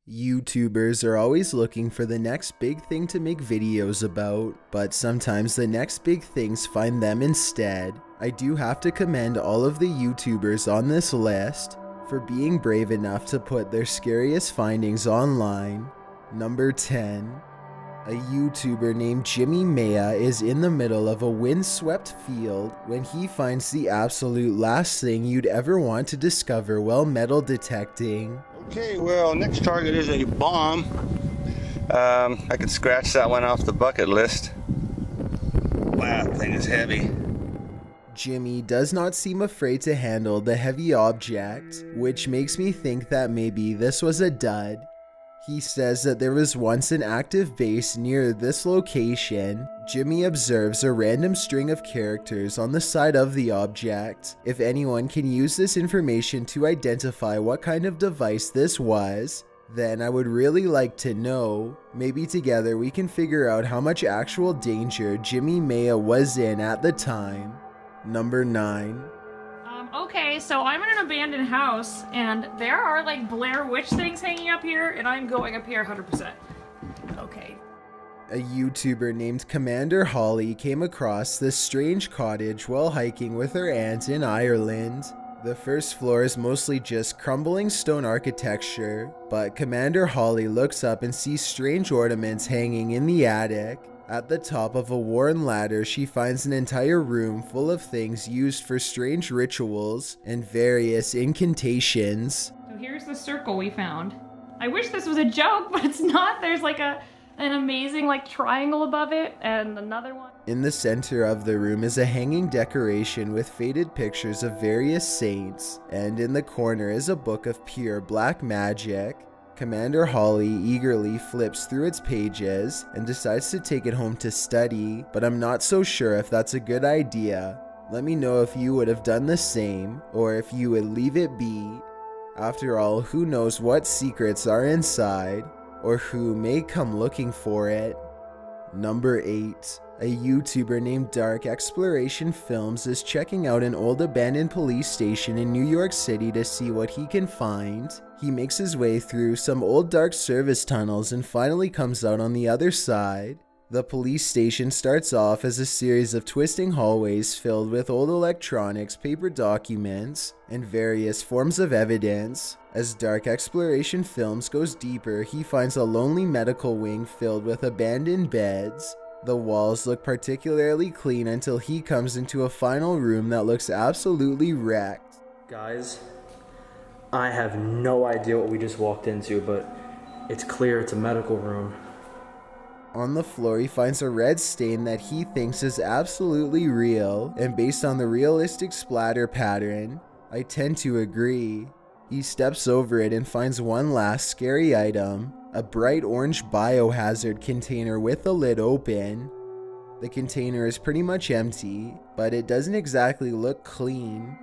YouTubers are always looking for the next big thing to make videos about, but sometimes the next big things find them instead. I do have to commend all of the YouTubers on this list for being brave enough to put their scariest findings online. Number 10. A YouTuber named Jimmy Maya is in the middle of a windswept field when he finds the absolute last thing you'd ever want to discover while metal detecting. Okay, well, next target is a bomb. I could scratch that one off the bucket list. Wow, that thing is heavy. Jimmy does not seem afraid to handle the heavy object, which makes me think that maybe this was a dud. He says that there was once an active base near this location. Jimmy observes a random string of characters on the side of the object. If anyone can use this information to identify what kind of device this was, then I would really like to know. Maybe together we can figure out how much actual danger Jimmy Maya was in at the time. Number 9. Okay, so I'm in an abandoned house, and there are, like, Blair Witch things hanging up here, and I'm going up here 100%. Okay. A YouTuber named Commander Holly came across this strange cottage while hiking with her aunt in Ireland. The first floor is mostly just crumbling stone architecture, but Commander Holly looks up and sees strange ornaments hanging in the attic. At the top of a worn ladder, she finds an entire room full of things used for strange rituals and various incantations. So here's the circle we found. I wish this was a joke, but it's not. There's like an amazing like triangle above it and another one. In the center of the room is a hanging decoration with faded pictures of various saints, and in the corner is a book of pure black magic. Commander Holly eagerly flips through its pages and decides to take it home to study, but I'm not so sure if that's a good idea. Let me know if you would have done the same, or if you would leave it be. After all, who knows what secrets are inside, or who may come looking for it. Number 8. A YouTuber named Dark Exploration Films is checking out an old abandoned police station in New York City to see what he can find. He makes his way through some old dark service tunnels and finally comes out on the other side. The police station starts off as a series of twisting hallways filled with old electronics, paper documents, and various forms of evidence. As Dark Exploration Films goes deeper, he finds a lonely medical wing filled with abandoned beds. The walls look particularly clean until he comes into a final room that looks absolutely wrecked. Guys, I have no idea what we just walked into, but it's clear it's a medical room. On the floor, he finds a red stain that he thinks is absolutely real, and based on the realistic splatter pattern, I tend to agree. He steps over it and finds one last scary item, a bright orange biohazard container with the lid open. The container is pretty much empty, but it doesn't exactly look clean.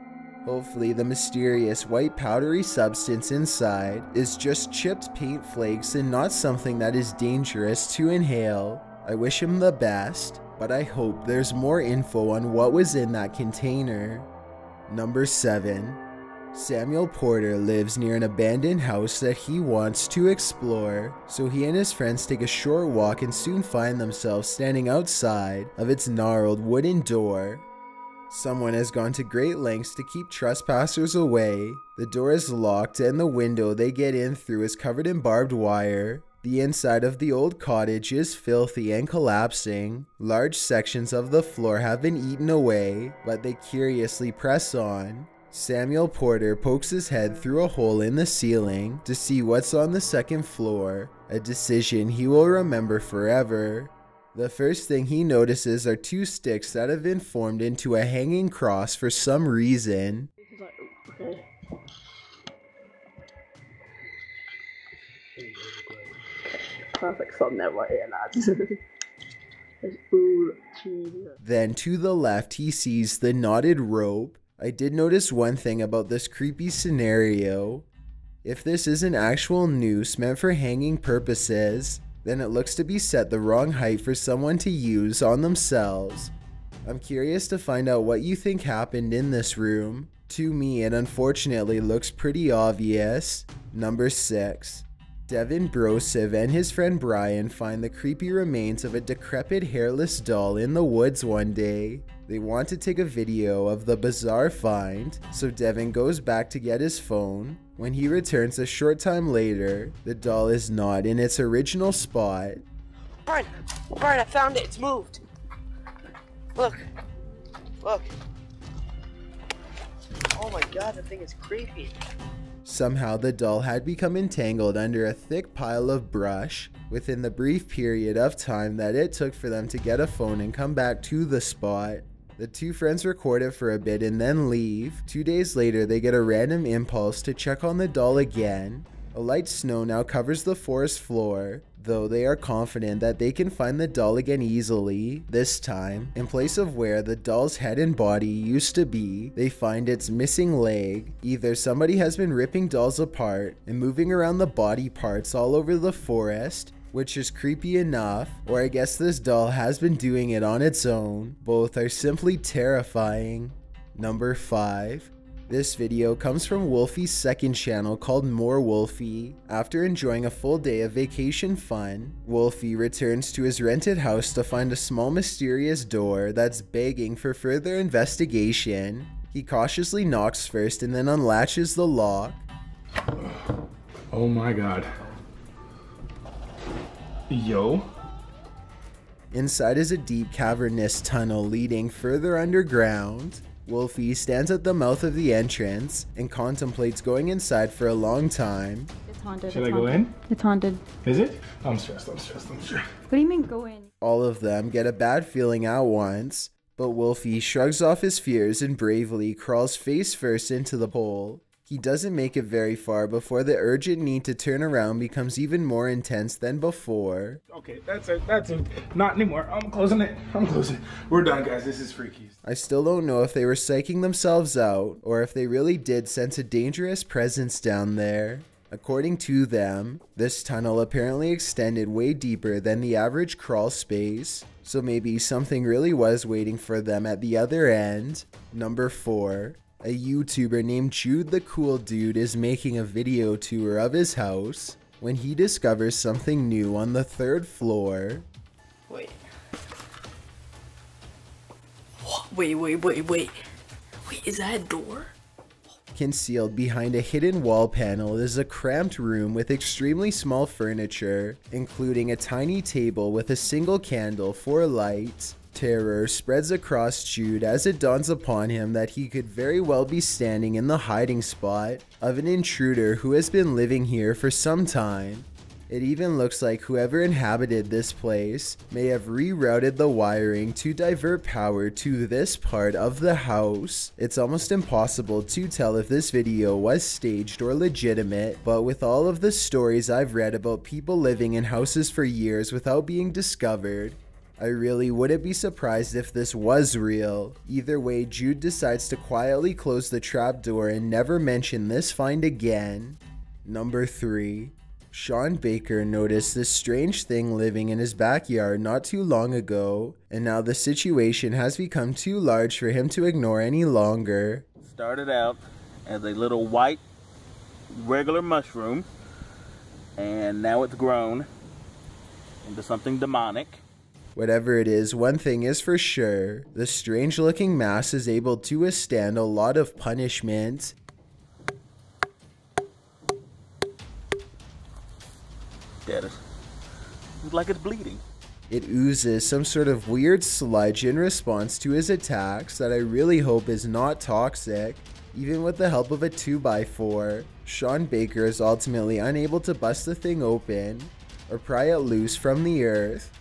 Hopefully the mysterious white powdery substance inside is just chipped paint flakes and not something that is dangerous to inhale. I wish him the best, but I hope there's more info on what was in that container. Number 7. Samuel Porter lives near an abandoned house that he wants to explore, so he and his friends take a short walk and soon find themselves standing outside of its gnarled wooden door. Someone has gone to great lengths to keep trespassers away. The door is locked and the window they get in through is covered in barbed wire. The inside of the old cottage is filthy and collapsing. Large sections of the floor have been eaten away, but they curiously press on. Samuel Porter pokes his head through a hole in the ceiling to see what's on the second floor, a decision he will remember forever. The first thing he notices are 2 sticks that have been formed into a hanging cross for some reason. Perfect thumbnail right here, lads. Then to the left he sees the knotted rope. I did notice one thing about this creepy scenario. If this is an actual noose meant for hanging purposes, then it looks to be set the wrong height for someone to use on themselves. I'm curious to find out what you think happened in this room. To me, it unfortunately looks pretty obvious. Number 6. Devin Brosiv and his friend Brian find the creepy remains of a decrepit hairless doll in the woods one day. They want to take a video of the bizarre find, so Devin goes back to get his phone. When he returns a short time later, the doll is not in its original spot. Brian, I found it. It's moved. Look. Oh my god, that thing is creepy. Somehow the doll had become entangled under a thick pile of brush within the brief period of time that it took for them to get a phone and come back to the spot. The two friends record it for a bit and then leave. 2 days later, they get a random impulse to check on the doll again. A light snow now covers the forest floor, though they are confident that they can find the doll again easily. This time, in place of where the doll's head and body used to be, they find its missing leg. Either somebody has been ripping dolls apart and moving around the body parts all over the forest, which is creepy enough, or I guess this doll has been doing it on its own. Both are simply terrifying. Number 5. This video comes from Wolfie's second channel called More Wolfie. After enjoying a full day of vacation fun, Wolfie returns to his rented house to find a small mysterious door that's begging for further investigation. He cautiously knocks first and then unlatches the lock. Oh my god. Yo. Inside is a deep cavernous tunnel leading further underground. Wolfie stands at the mouth of the entrance and contemplates going inside for a long time. It's haunted. Should I go in? It's haunted. Is it? I'm stressed. What do you mean go in? All of them get a bad feeling at once, but Wolfie shrugs off his fears and bravely crawls face first into the hole. He doesn't make it very far before the urgent need to turn around becomes even more intense than before. Okay, that's it. Not anymore. I'm closing it. We're done, guys. This is freaky. I still don't know if they were psyching themselves out or if they really did sense a dangerous presence down there. According to them, this tunnel apparently extended way deeper than the average crawl space, so maybe something really was waiting for them at the other end. Number 4. A YouTuber named Jude the Cool Dude is making a video tour of his house when he discovers something new on the 3rd floor. Wait. Wait, is that a door? Concealed behind a hidden wall panel is a cramped room with extremely small furniture, including a tiny table with a single candle for light. Terror spreads across Jude as it dawns upon him that he could very well be standing in the hiding spot of an intruder who has been living here for some time. It even looks like whoever inhabited this place may have rerouted the wiring to divert power to this part of the house. It's almost impossible to tell if this video was staged or legitimate, but with all of the stories I've read about people living in houses for years without being discovered, I really wouldn't be surprised if this was real. Either way, Jude decides to quietly close the trapdoor and never mention this find again. Number 3. Sean Baker noticed this strange thing living in his backyard not too long ago, and now the situation has become too large for him to ignore any longer. Started out as a little white regular mushroom, and now it's grown into something demonic. Whatever it is, one thing is for sure, the strange-looking mass is able to withstand a lot of punishment. Dead. It's like it's bleeding. It oozes some sort of weird sludge in response to his attacks that I really hope is not toxic. Even with the help of a 2x4, Sean Baker is ultimately unable to bust the thing open or pry it loose from the earth.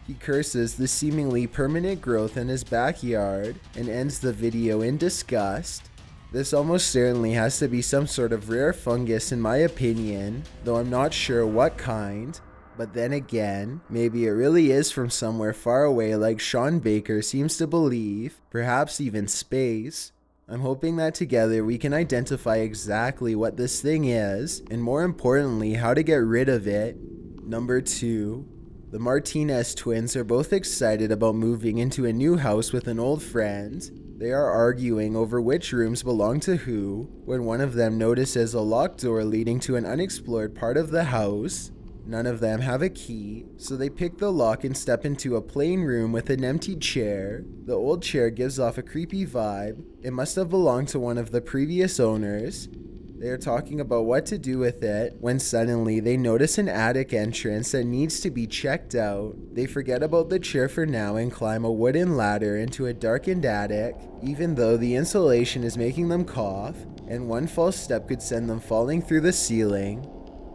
He curses the seemingly permanent growth in his backyard and ends the video in disgust. This almost certainly has to be some sort of rare fungus in my opinion, though I'm not sure what kind. But then again, maybe it really is from somewhere far away like Sean Baker seems to believe, perhaps even space. I'm hoping that together we can identify exactly what this thing is, and more importantly, how to get rid of it. Number 2. The Martinez twins are both excited about moving into a new house with an old friend. They are arguing over which rooms belong to who, when one of them notices a locked door leading to an unexplored part of the house. None of them have a key, so they pick the lock and step into a plain room with an empty chair. The old chair gives off a creepy vibe. It must have belonged to one of the previous owners. They are talking about what to do with it, when suddenly they notice an attic entrance that needs to be checked out. They forget about the chair for now and climb a wooden ladder into a darkened attic, even though the insulation is making them cough, and one false step could send them falling through the ceiling.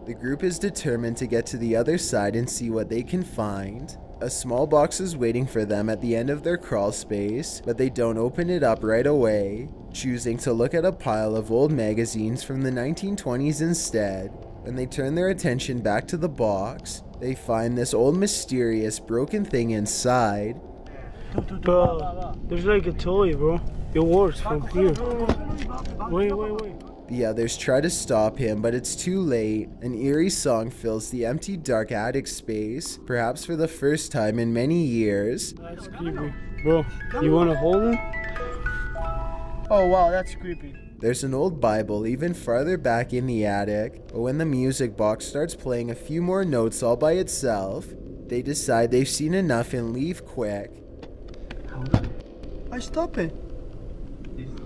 The group is determined to get to the other side and see what they can find. A small box is waiting for them at the end of their crawl space, but they don't open it up right away, choosing to look at a pile of old magazines from the 1920s instead. When they turn their attention back to the box, they find this old mysterious broken thing inside. Bro, there's like a toy, bro. It works from here. Wait. The others try to stop him, but it's too late. An eerie song fills the empty dark attic space, perhaps for the first time in many years. That's creepy. Bro, you wanna hold him? Oh wow, that's creepy. There's an old Bible even farther back in the attic, but when the music box starts playing a few more notes all by itself, they decide they've seen enough and leave quick. I stop it.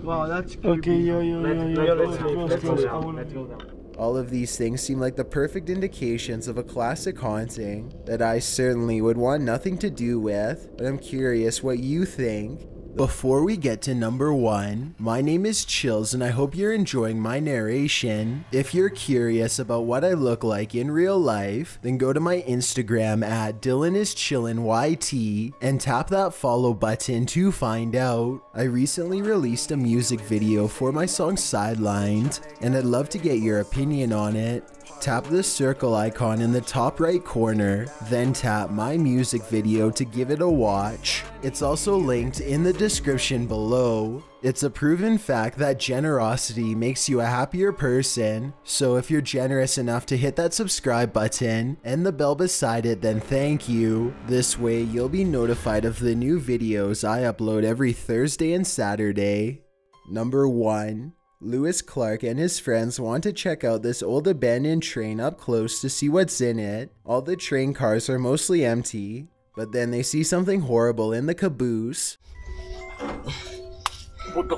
Wow, that's creepy. Okay, let's go. All of these things seem like the perfect indications of a classic haunting that I certainly would want nothing to do with, but I'm curious what you think. Before we get to number 1, my name is Chills and I hope you're enjoying my narration. If you're curious about what I look like in real life, then go to my Instagram at DylanIsChillinYT and tap that follow button to find out. I recently released a music video for my song Sidelined, and I'd love to get your opinion on it. Tap the circle icon in the top right corner, then tap my music video to give it a watch. It's also linked in the description below. It's a proven fact that generosity makes you a happier person, so if you're generous enough to hit that subscribe button and the bell beside it, then thank you. This way you'll be notified of the new videos I upload every Thursday and Saturday. Number 1. Lewis Clark and his friends want to check out this old abandoned train up close to see what's in it. All the train cars are mostly empty, but then they see something horrible in the caboose. What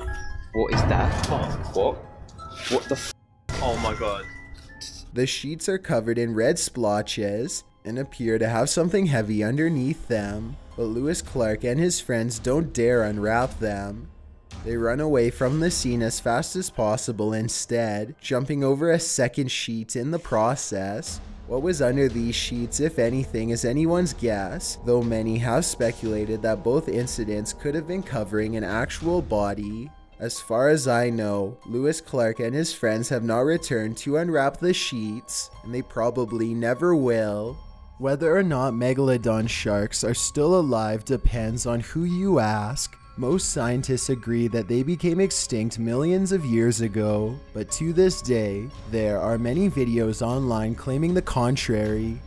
is that? What the f? Oh my god. The sheets are covered in red splotches and appear to have something heavy underneath them, but Lewis Clark and his friends don't dare unwrap them. They run away from the scene as fast as possible instead, jumping over a second sheet in the process. What was under these sheets, if anything, is anyone's guess, though many have speculated that both incidents could have been covering an actual body. As far as I know, Lewis Clark and his friends have not returned to unwrap the sheets, and they probably never will. Whether or not megalodon sharks are still alive depends on who you ask. Most scientists agree that they became extinct millions of years ago, but to this day, there are many videos online claiming the contrary.